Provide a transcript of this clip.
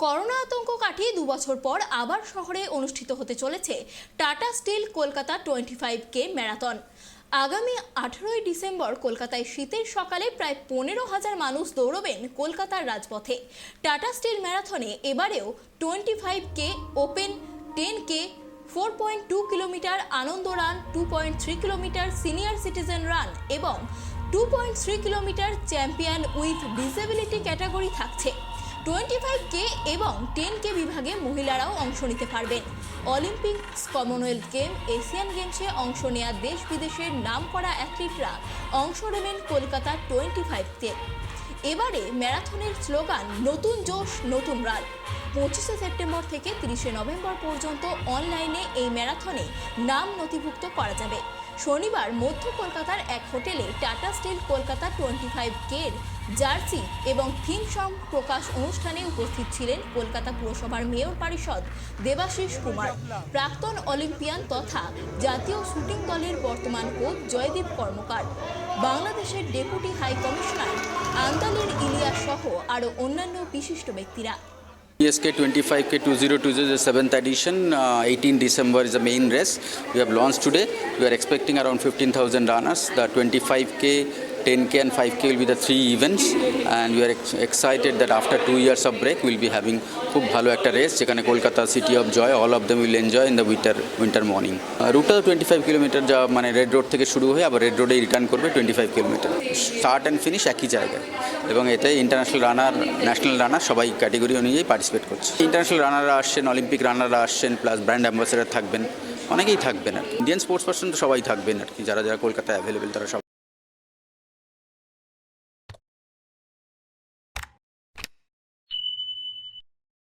Corona আতঙ্ক কাটিয়ে 2 বছর পর আবার শহরে অনুষ্ঠিত হতে চলেছে tata still Kolkata 25K marathon. আগামী 18 ডিসেম্বর কলকাতায় শীতের সকালে প্রায় 15,000 মানুষ দৌড়বেন কলকাতার রাজপথে। টাটা স্টিল ম্যারাথনে এবারেও 25K ওপেন, 10K, 4.2 কিলোমিটার আনন্দ run, 2.3 kilometre senior citizen run এবং 2.3 kilometre champion with disability category থাকছে। 25K এবং 10K বিভাগে মহিলারাও অংশ নিতে পারবেন। অলিম্পিক্স, কমনওয়েলথ গেম, এশিয়ান গেমসে অংশ নেওয়া দেশ বিদেশের নামকরা অ্যাথলিটরা অংশ নেবেন কলকাতা 25K। এবারে ম্যারাথনের স্লোগান নতুন জোশ নতুন রান। 25 সেপ্টেম্বর থেকে 30 নভেম্বর পর্যন্ত অনলাইনে এই ম্যারাথনে নাম নথিভুক্ত করা যাবে। শনিবার মধ্য কলকাতার এক হোটেলে টাটা স্টিল কলকাতা 25K এর জার্সি এবং থিম সং প্রকাশ অনুষ্ঠানে উপস্থিত ছিলেন কলকাতা পুরসভার মেয়র পরিষদ দেবাশিস কুমার, প্রাক্তন অলিম্পিয়ান তথা জাতীয় শুটিং দলের বর্তমান কোচ জয়দীপ কর্মকার, বাংলাদেশের ডেপুটি হাই কমিশনার আন্দালির ইলিয়াস সহ আরও অন্যান্য বিশিষ্ট ব্যক্তিরা। SK 25K 2020 is the 7th edition. 18 December is the main race. We have launched today. We are expecting around 15,000 runners. The 25K, 10K and 5K will be the three events, and we are excited that after 2 years of break we will be having খুব ভালো একটা race যেখানে Kolkata city of joy all of them will enjoy in the winter morning. রুটটা 25 kilometre, যা মানে red road থেকে শুরু হয়ে আবার রেড রোডে রিটার্ন করবে 25 কিলোমিটার। স্টার্ট অ্যান্ড ফিনিশ একই জায়গায় এবং এতে ইন্টারন্যাশনাল রানার, ন্যাশনাল রানার সবাই ক্যাটেগরি অনুযায়ী পার্টিসিপেট করছে। ইন্টারন্যাশনাল রানাররা আসছেন, অলিম্পিক রানাররা আসছেন, প্লাস ব্র্যান্ড অ্যাম্বাসেডার থাকবেন, অনেকেই থাকবেন আর কি। ইন্ডিয়ান স্পোর্টস পার্সন তো সবাই থাকবেন আর কি, যারা যারা কলকাতায় অ্যাভেলেবেল তারা সব।